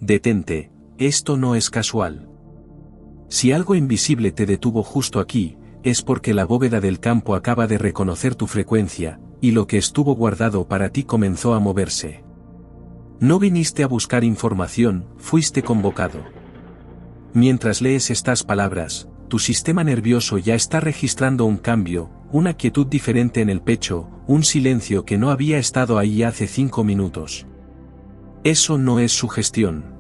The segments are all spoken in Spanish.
Detente, esto no es casual. Si algo invisible te detuvo justo aquí, es porque la bóveda del campo acaba de reconocer tu frecuencia, y lo que estuvo guardado para ti comenzó a moverse. No viniste a buscar información, fuiste convocado. Mientras lees estas palabras, tu sistema nervioso ya está registrando un cambio, una quietud diferente en el pecho, un silencio que no había estado ahí hace 5 minutos. Eso no es sugestión.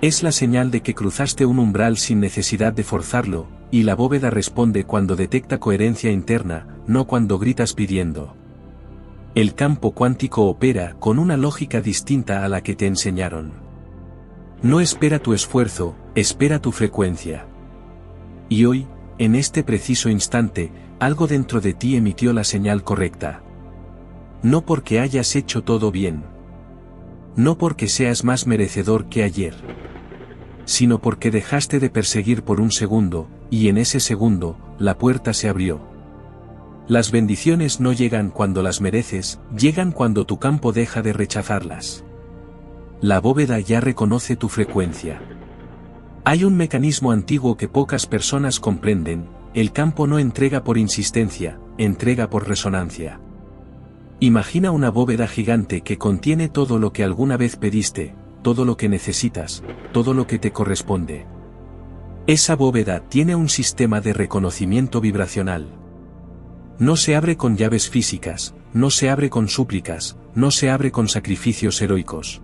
Es la señal de que cruzaste un umbral sin necesidad de forzarlo, y la bóveda responde cuando detecta coherencia interna, no cuando gritas pidiendo. El campo cuántico opera con una lógica distinta a la que te enseñaron. No espera tu esfuerzo, espera tu frecuencia. Y hoy, en este preciso instante, algo dentro de ti emitió la señal correcta. No porque hayas hecho todo bien. No porque seas más merecedor que ayer. Sino porque dejaste de perseguir por un segundo, y en ese segundo, la puerta se abrió. Las bendiciones no llegan cuando las mereces, llegan cuando tu campo deja de rechazarlas. La bóveda ya reconoce tu frecuencia. Hay un mecanismo antiguo que pocas personas comprenden: el campo no entrega por insistencia, entrega por resonancia. Imagina una bóveda gigante que contiene todo lo que alguna vez pediste, todo lo que necesitas, todo lo que te corresponde. Esa bóveda tiene un sistema de reconocimiento vibracional. No se abre con llaves físicas, no se abre con súplicas, no se abre con sacrificios heroicos.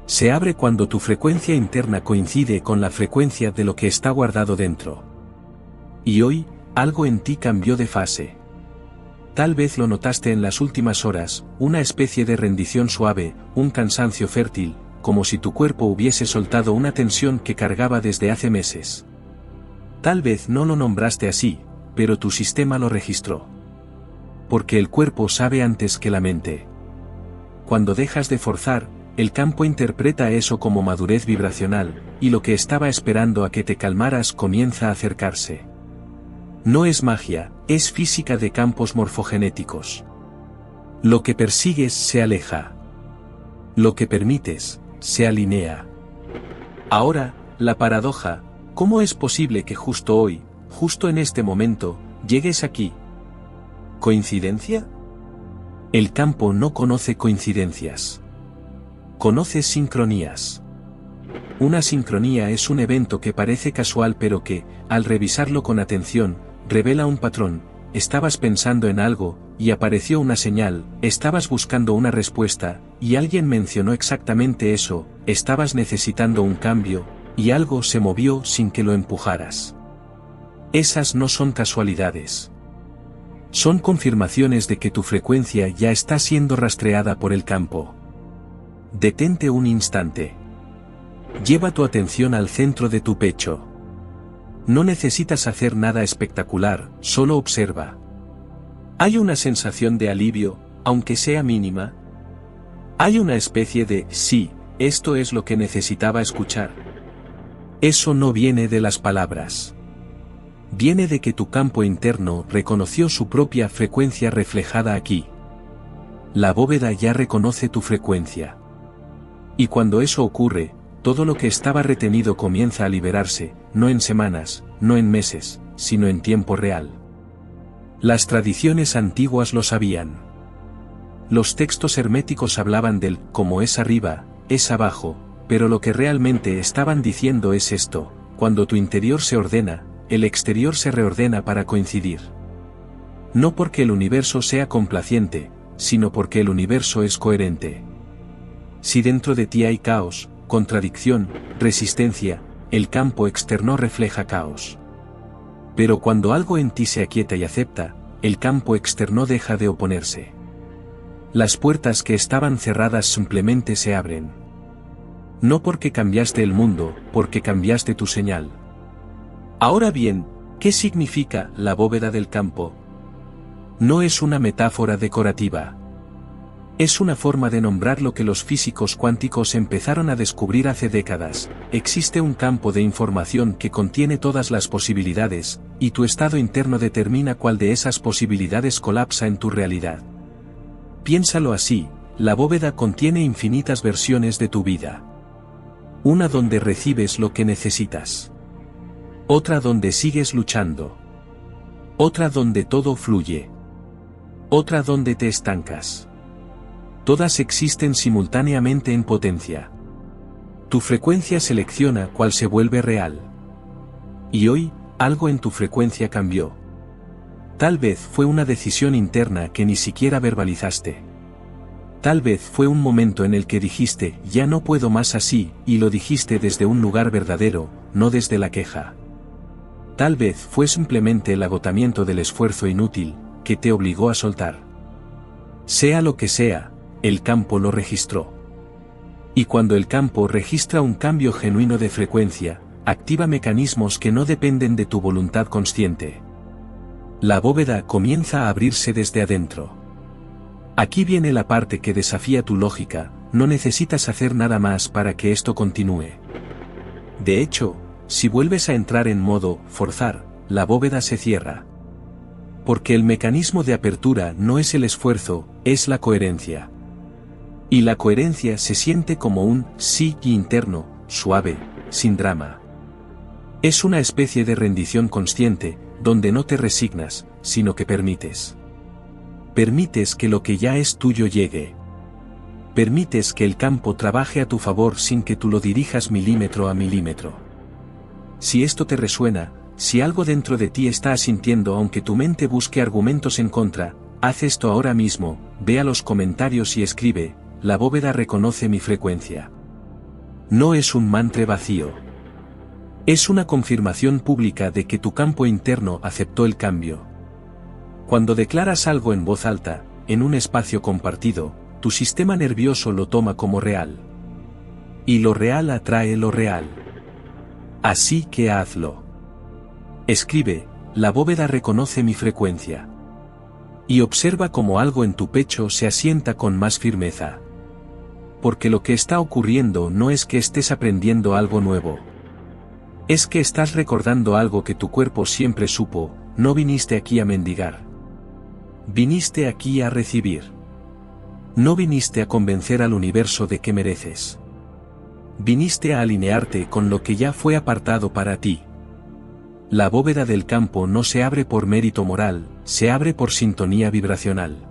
Se abre cuando tu frecuencia interna coincide con la frecuencia de lo que está guardado dentro. Y hoy, algo en ti cambió de fase. Tal vez lo notaste en las últimas horas, una especie de rendición suave, un cansancio fértil, como si tu cuerpo hubiese soltado una tensión que cargaba desde hace meses. Tal vez no lo nombraste así, pero tu sistema lo registró. Porque el cuerpo sabe antes que la mente. Cuando dejas de forzar, el campo interpreta eso como madurez vibracional, y lo que estaba esperando a que te calmaras comienza a acercarse. No es magia, es física de campos morfogenéticos. Lo que persigues se aleja. Lo que permites, se alinea. Ahora, la paradoja: ¿cómo es posible que justo hoy, justo en este momento, llegues aquí? ¿Coincidencia? El campo no conoce coincidencias. Conoce sincronías. Una sincronía es un evento que parece casual pero que, al revisarlo con atención, revela un patrón. Estabas pensando en algo, y apareció una señal, estabas buscando una respuesta, y alguien mencionó exactamente eso, estabas necesitando un cambio, y algo se movió sin que lo empujaras. Esas no son casualidades. Son confirmaciones de que tu frecuencia ya está siendo rastreada por el campo. Detente un instante. Lleva tu atención al centro de tu pecho. No necesitas hacer nada espectacular, solo observa. Hay una sensación de alivio, aunque sea mínima. Hay una especie de sí, esto es lo que necesitaba escuchar. Eso no viene de las palabras. Viene de que tu campo interno reconoció su propia frecuencia reflejada aquí. La bóveda ya reconoce tu frecuencia. Y cuando eso ocurre, todo lo que estaba retenido comienza a liberarse, no en semanas, no en meses, sino en tiempo real. Las tradiciones antiguas lo sabían. Los textos herméticos hablaban del como es arriba, es abajo, pero lo que realmente estaban diciendo es esto: cuando tu interior se ordena, el exterior se reordena para coincidir. No porque el universo sea complaciente, sino porque el universo es coherente. Si dentro de ti hay caos, contradicción, resistencia, el campo externo refleja caos. Pero cuando algo en ti se aquieta y acepta, el campo externo deja de oponerse. Las puertas que estaban cerradas simplemente se abren. No porque cambiaste el mundo, porque cambiaste tu señal. Ahora bien, ¿qué significa la bóveda del campo? No es una metáfora decorativa. Es una forma de nombrar lo que los físicos cuánticos empezaron a descubrir hace décadas: existe un campo de información que contiene todas las posibilidades, y tu estado interno determina cuál de esas posibilidades colapsa en tu realidad. Piénsalo así: la bóveda contiene infinitas versiones de tu vida. Una donde recibes lo que necesitas. Otra donde sigues luchando. Otra donde todo fluye. Otra donde te estancas. Todas existen simultáneamente en potencia. Tu frecuencia selecciona cuál se vuelve real. Y hoy, algo en tu frecuencia cambió. Tal vez fue una decisión interna que ni siquiera verbalizaste. Tal vez fue un momento en el que dijiste, ya no puedo más así, y lo dijiste desde un lugar verdadero, no desde la queja. Tal vez fue simplemente el agotamiento del esfuerzo inútil, que te obligó a soltar. Sea lo que sea, el campo lo registró. Y cuando el campo registra un cambio genuino de frecuencia, activa mecanismos que no dependen de tu voluntad consciente. La bóveda comienza a abrirse desde adentro. Aquí viene la parte que desafía tu lógica, no necesitas hacer nada más para que esto continúe. De hecho, si vuelves a entrar en modo forzar, la bóveda se cierra. Porque el mecanismo de apertura no es el esfuerzo, es la coherencia. Y la coherencia se siente como un sí interno, suave, sin drama. Es una especie de rendición consciente, donde no te resignas, sino que permites. Permites que lo que ya es tuyo llegue. Permites que el campo trabaje a tu favor sin que tú lo dirijas milímetro a milímetro. Si esto te resuena, si algo dentro de ti está asintiendo aunque tu mente busque argumentos en contra, haz esto ahora mismo, ve a los comentarios y escribe, la bóveda reconoce mi frecuencia. No es un mantra vacío. Es una confirmación pública de que tu campo interno aceptó el cambio. Cuando declaras algo en voz alta, en un espacio compartido, tu sistema nervioso lo toma como real. Y lo real atrae lo real. Así que hazlo. Escribe, la bóveda reconoce mi frecuencia. Y observa cómo algo en tu pecho se asienta con más firmeza. Porque lo que está ocurriendo no es que estés aprendiendo algo nuevo. Es que estás recordando algo que tu cuerpo siempre supo, no viniste aquí a mendigar. Viniste aquí a recibir. No viniste a convencer al universo de que mereces. Viniste a alinearte con lo que ya fue apartado para ti. La bóveda del campo no se abre por mérito moral, se abre por sintonía vibracional.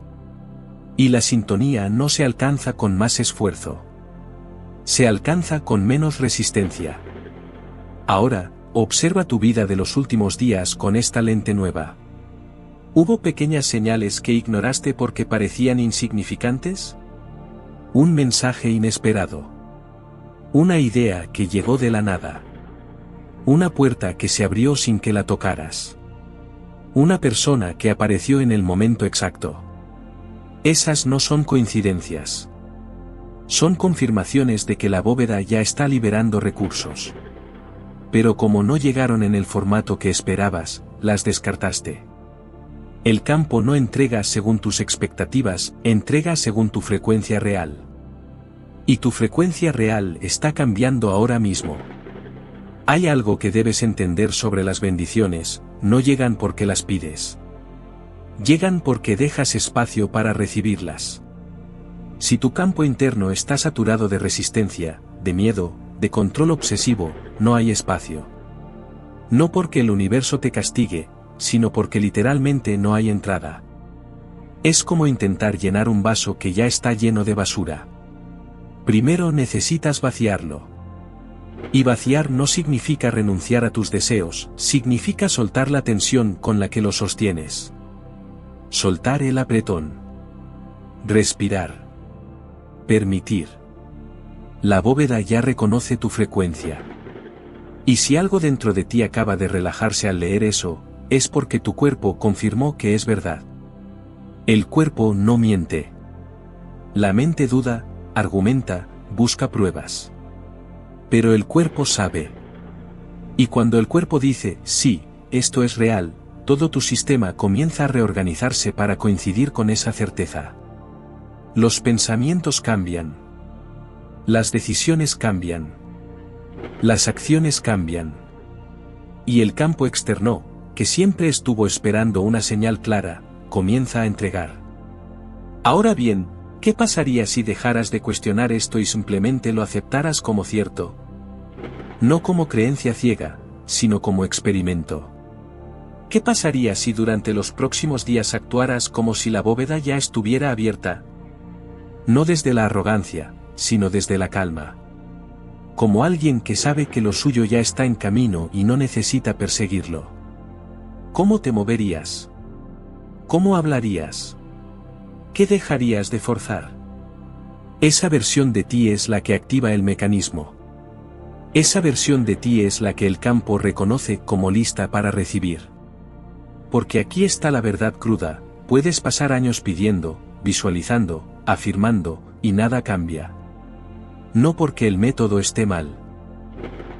Y la sintonía no se alcanza con más esfuerzo. Se alcanza con menos resistencia. Ahora, observa tu vida de los últimos días con esta lente nueva. ¿Hubo pequeñas señales que ignoraste porque parecían insignificantes? Un mensaje inesperado. Una idea que llegó de la nada. Una puerta que se abrió sin que la tocaras. Una persona que apareció en el momento exacto. Esas no son coincidencias. Son confirmaciones de que la bóveda ya está liberando recursos. Pero como no llegaron en el formato que esperabas, las descartaste. El campo no entrega según tus expectativas, entrega según tu frecuencia real. Y tu frecuencia real está cambiando ahora mismo. Hay algo que debes entender sobre las bendiciones, no llegan porque las pides. Llegan porque dejas espacio para recibirlas. Si tu campo interno está saturado de resistencia, de miedo, de control obsesivo, no hay espacio. No porque el universo te castigue, sino porque literalmente no hay entrada. Es como intentar llenar un vaso que ya está lleno de basura. Primero necesitas vaciarlo. Y vaciar no significa renunciar a tus deseos, significa soltar la tensión con la que lo sostienes. Soltar el apretón. Respirar. Permitir. La bóveda ya reconoce tu frecuencia. Y si algo dentro de ti acaba de relajarse al leer eso, es porque tu cuerpo confirmó que es verdad. El cuerpo no miente. La mente duda, argumenta, busca pruebas. Pero el cuerpo sabe. Y cuando el cuerpo dice, sí, esto es real, todo tu sistema comienza a reorganizarse para coincidir con esa certeza. Los pensamientos cambian. Las decisiones cambian. Las acciones cambian. Y el campo externo, que siempre estuvo esperando una señal clara, comienza a entregar. Ahora bien, ¿qué pasaría si dejaras de cuestionar esto y simplemente lo aceptaras como cierto? No como creencia ciega, sino como experimento. ¿Qué pasaría si durante los próximos días actuaras como si la bóveda ya estuviera abierta? No desde la arrogancia, sino desde la calma. Como alguien que sabe que lo suyo ya está en camino y no necesita perseguirlo. ¿Cómo te moverías? ¿Cómo hablarías? ¿Qué dejarías de forzar? Esa versión de ti es la que activa el mecanismo. Esa versión de ti es la que el campo reconoce como lista para recibir. Porque aquí está la verdad cruda, puedes pasar años pidiendo, visualizando, afirmando, y nada cambia. No porque el método esté mal,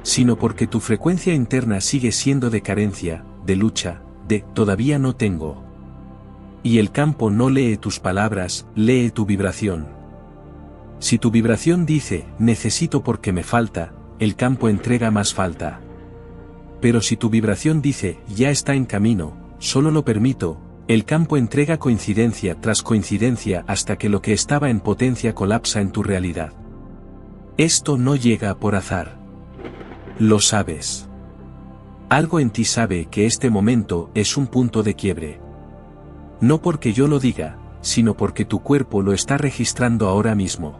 sino porque tu frecuencia interna sigue siendo de carencia, de lucha, de todavía no tengo. Y el campo no lee tus palabras, lee tu vibración. Si tu vibración dice, necesito porque me falta, el campo entrega más falta. Pero si tu vibración dice, ya está en camino, solo lo permito, el campo entrega coincidencia tras coincidencia hasta que lo que estaba en potencia colapsa en tu realidad. Esto no llega por azar. Lo sabes. Algo en ti sabe que este momento es un punto de quiebre. No porque yo lo diga, sino porque tu cuerpo lo está registrando ahora mismo.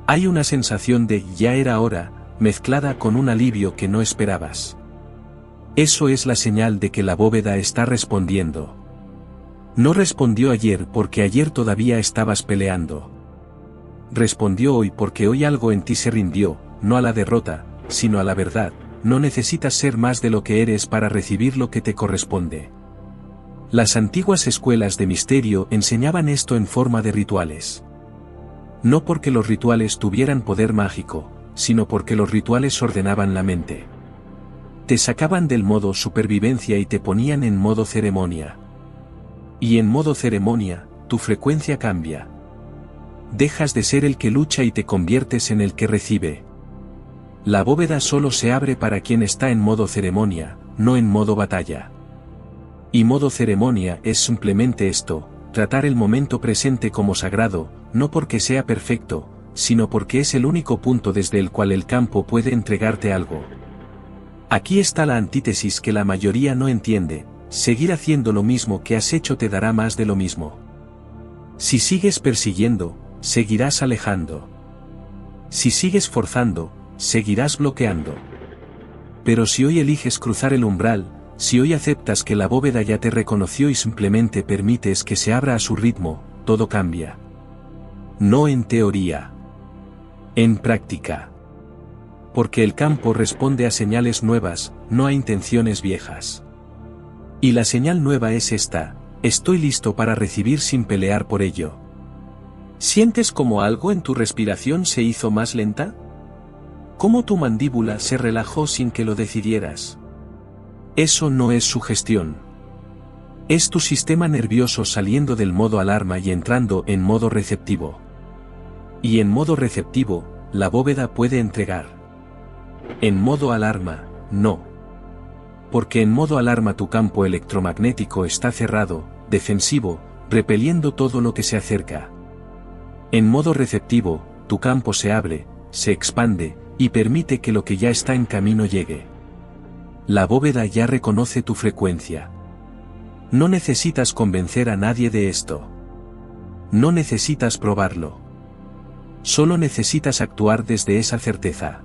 Hay una sensación de ya era hora, mezclada con un alivio que no esperabas. Eso es la señal de que la bóveda está respondiendo. No respondió ayer porque ayer todavía estabas peleando. Respondió hoy porque hoy algo en ti se rindió, no a la derrota, sino a la verdad. No necesitas ser más de lo que eres para recibir lo que te corresponde. Las antiguas escuelas de misterio enseñaban esto en forma de rituales. No porque los rituales tuvieran poder mágico, sino porque los rituales ordenaban la mente. Te sacaban del modo supervivencia y te ponían en modo ceremonia. Y en modo ceremonia, tu frecuencia cambia. Dejas de ser el que lucha y te conviertes en el que recibe. La bóveda solo se abre para quien está en modo ceremonia, no en modo batalla. Y modo ceremonia es simplemente esto, tratar el momento presente como sagrado, no porque sea perfecto, sino porque es el único punto desde el cual el campo puede entregarte algo. Aquí está la antítesis que la mayoría no entiende, seguir haciendo lo mismo que has hecho te dará más de lo mismo. Si sigues persiguiendo, seguirás alejando. Si sigues forzando, seguirás bloqueando. Pero si hoy eliges cruzar el umbral, si hoy aceptas que la bóveda ya te reconoció y simplemente permites que se abra a su ritmo, todo cambia. No en teoría. En práctica. Porque el campo responde a señales nuevas, no a intenciones viejas. Y la señal nueva es esta: estoy listo para recibir sin pelear por ello. ¿Sientes como algo en tu respiración se hizo más lenta? ¿Cómo tu mandíbula se relajó sin que lo decidieras? Eso no es sugestión. Es tu sistema nervioso saliendo del modo alarma y entrando en modo receptivo. Y en modo receptivo, la bóveda puede entregar. En modo alarma, no. Porque en modo alarma tu campo electromagnético está cerrado, defensivo, repeliendo todo lo que se acerca. En modo receptivo, tu campo se abre, se expande, y permite que lo que ya está en camino llegue. La bóveda ya reconoce tu frecuencia. No necesitas convencer a nadie de esto. No necesitas probarlo. Solo necesitas actuar desde esa certeza.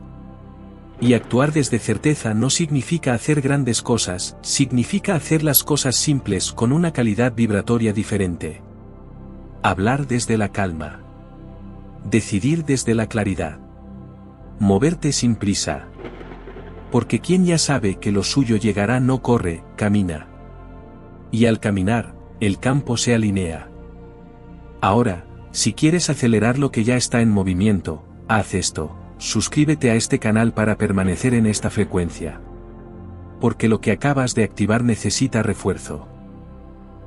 Y actuar desde certeza no significa hacer grandes cosas, significa hacer las cosas simples con una calidad vibratoria diferente. Hablar desde la calma. Decidir desde la claridad. Moverte sin prisa. Porque quien ya sabe que lo suyo llegará no corre, camina. Y al caminar, el campo se alinea. Ahora, si quieres acelerar lo que ya está en movimiento, haz esto: suscríbete a este canal para permanecer en esta frecuencia. Porque lo que acabas de activar necesita refuerzo.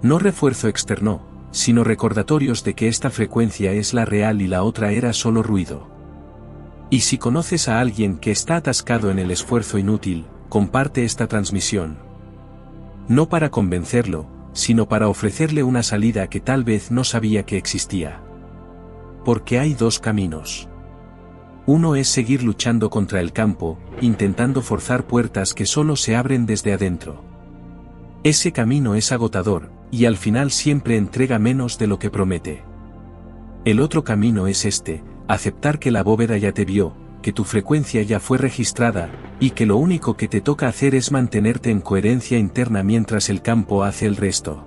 No refuerzo externo, sino recordatorios de que esta frecuencia es la real y la otra era solo ruido. Y si conoces a alguien que está atascado en el esfuerzo inútil, comparte esta transmisión. No para convencerlo, sino para ofrecerle una salida que tal vez no sabía que existía. Porque hay dos caminos. Uno es seguir luchando contra el campo, intentando forzar puertas que solo se abren desde adentro. Ese camino es agotador, y al final siempre entrega menos de lo que promete. El otro camino es este, aceptar que la bóveda ya te vio, que tu frecuencia ya fue registrada, y que lo único que te toca hacer es mantenerte en coherencia interna mientras el campo hace el resto.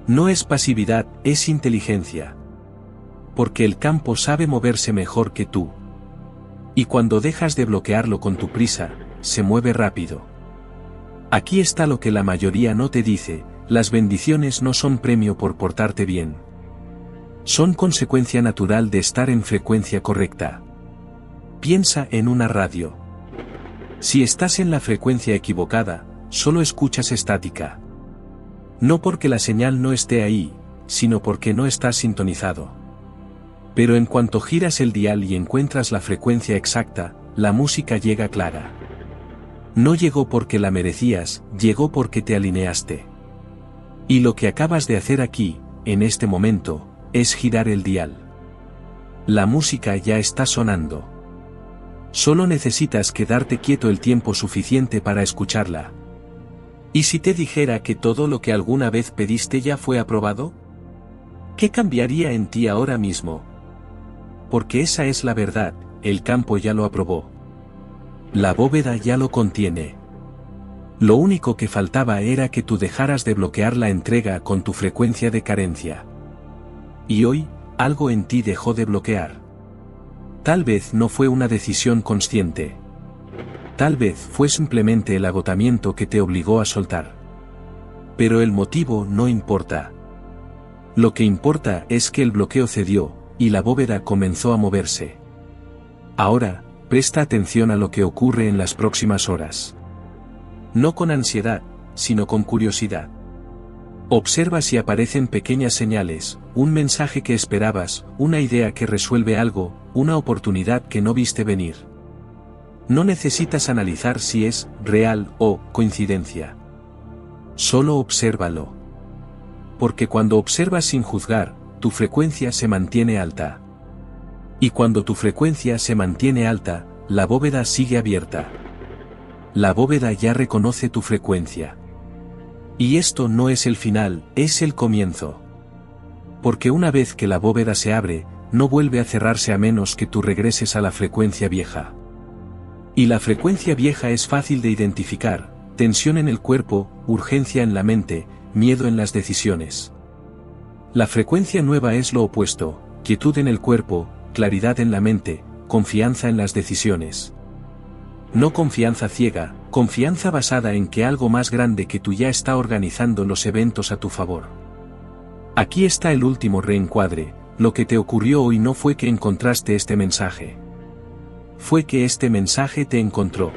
No es pasividad, es inteligencia. Porque el campo sabe moverse mejor que tú. Y cuando dejas de bloquearlo con tu prisa, se mueve rápido. Aquí está lo que la mayoría no te dice: las bendiciones no son premio por portarte bien. Son consecuencia natural de estar en frecuencia correcta. Piensa en una radio. Si estás en la frecuencia equivocada, solo escuchas estática. No porque la señal no esté ahí, sino porque no estás sintonizado. Pero en cuanto giras el dial y encuentras la frecuencia exacta, la música llega clara. No llegó porque la merecías, llegó porque te alineaste. Y lo que acabas de hacer aquí, en este momento, es girar el dial. La música ya está sonando. Solo necesitas quedarte quieto el tiempo suficiente para escucharla. ¿Y si te dijera que todo lo que alguna vez pediste ya fue aprobado? ¿Qué cambiaría en ti ahora mismo? Porque esa es la verdad, el campo ya lo aprobó. La bóveda ya lo contiene. Lo único que faltaba era que tú dejaras de bloquear la entrega con tu frecuencia de carencia. Y hoy, algo en ti dejó de bloquear. Tal vez no fue una decisión consciente. Tal vez fue simplemente el agotamiento que te obligó a soltar. Pero el motivo no importa. Lo que importa es que el bloqueo cedió, y la bóveda comenzó a moverse. Ahora, presta atención a lo que ocurre en las próximas horas. No con ansiedad, sino con curiosidad. Observa si aparecen pequeñas señales, un mensaje que esperabas, una idea que resuelve algo, una oportunidad que no viste venir. No necesitas analizar si es real o coincidencia. Solo obsérvalo. Porque cuando observas sin juzgar, tu frecuencia se mantiene alta. Y cuando tu frecuencia se mantiene alta, la bóveda sigue abierta. La bóveda ya reconoce tu frecuencia. Y esto no es el final, es el comienzo. Porque una vez que la bóveda se abre, no vuelve a cerrarse a menos que tú regreses a la frecuencia vieja. Y la frecuencia vieja es fácil de identificar: tensión en el cuerpo, urgencia en la mente, miedo en las decisiones. La frecuencia nueva es lo opuesto: quietud en el cuerpo, claridad en la mente, confianza en las decisiones. No confianza ciega, confianza basada en que algo más grande que tú ya está organizando los eventos a tu favor. Aquí está el último reencuadre: lo que te ocurrió hoy no fue que encontraste este mensaje. Fue que este mensaje te encontró.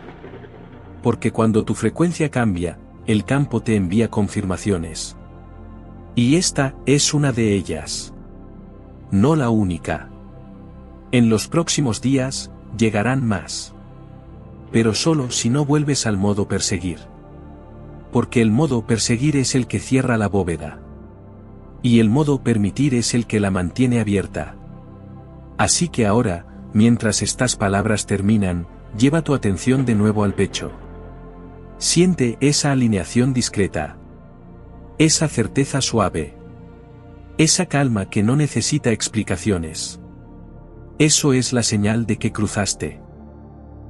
Porque cuando tu frecuencia cambia, el campo te envía confirmaciones. Y esta es una de ellas. No la única. En los próximos días, llegarán más. Pero solo si no vuelves al modo perseguir. Porque el modo perseguir es el que cierra la bóveda. Y el modo permitir es el que la mantiene abierta. Así que ahora, mientras estas palabras terminan, lleva tu atención de nuevo al pecho. Siente esa alineación discreta. Esa certeza suave. Esa calma que no necesita explicaciones. Eso es la señal de que cruzaste.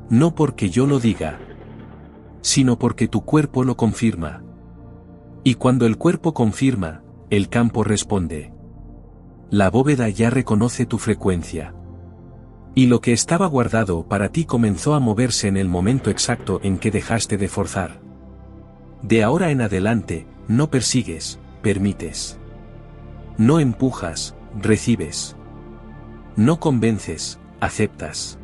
No porque yo lo diga, sino porque tu cuerpo lo confirma. Y cuando el cuerpo confirma, el campo responde. La bóveda ya reconoce tu frecuencia. Y lo que estaba guardado para ti comenzó a moverse en el momento exacto en que dejaste de forzar. De ahora en adelante, no persigues, permites. No empujas, recibes. No convences, aceptas.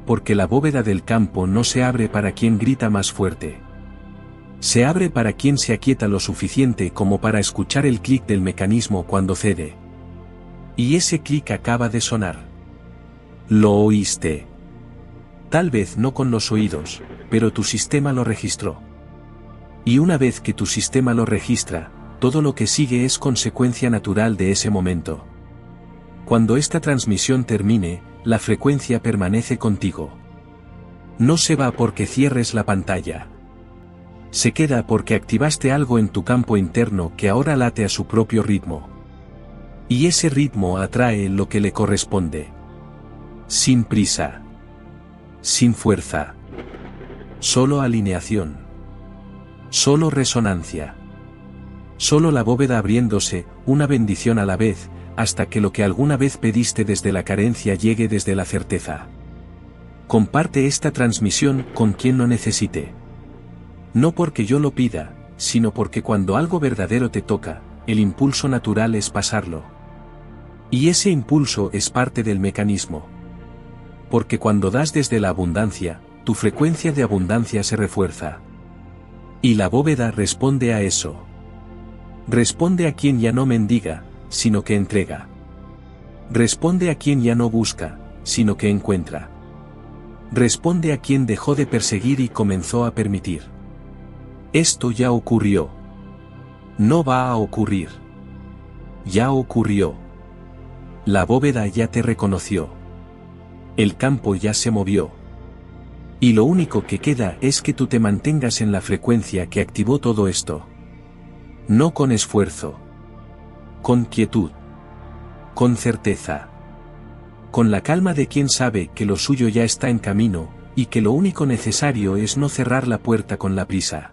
Porque la bóveda del campo no se abre para quien grita más fuerte. Se abre para quien se aquieta lo suficiente como para escuchar el clic del mecanismo cuando cede. Y ese clic acaba de sonar. Lo oíste. Tal vez no con los oídos, pero tu sistema lo registró. Y una vez que tu sistema lo registra, todo lo que sigue es consecuencia natural de ese momento. Cuando esta transmisión termine, la frecuencia permanece contigo. No se va porque cierres la pantalla. Se queda porque activaste algo en tu campo interno que ahora late a su propio ritmo. Y ese ritmo atrae lo que le corresponde. Sin prisa. Sin fuerza. Solo alineación. Solo resonancia. Solo la bóveda abriéndose, una bendición a la vez, hasta que lo que alguna vez pediste desde la carencia llegue desde la certeza. Comparte esta transmisión con quien lo necesite. No porque yo lo pida, sino porque cuando algo verdadero te toca, el impulso natural es pasarlo. Y ese impulso es parte del mecanismo. Porque cuando das desde la abundancia, tu frecuencia de abundancia se refuerza. Y la bóveda responde a eso. Responde a quien ya no mendiga, sino que entrega. Responde a quien ya no busca, sino que encuentra. Responde a quien dejó de perseguir y comenzó a permitir. Esto ya ocurrió. No va a ocurrir. Ya ocurrió. La bóveda ya te reconoció. El campo ya se movió. Y lo único que queda es que tú te mantengas en la frecuencia que activó todo esto. No con esfuerzo. Con quietud. Con certeza. Con la calma de quien sabe que lo suyo ya está en camino, y que lo único necesario es no cerrar la puerta con la prisa.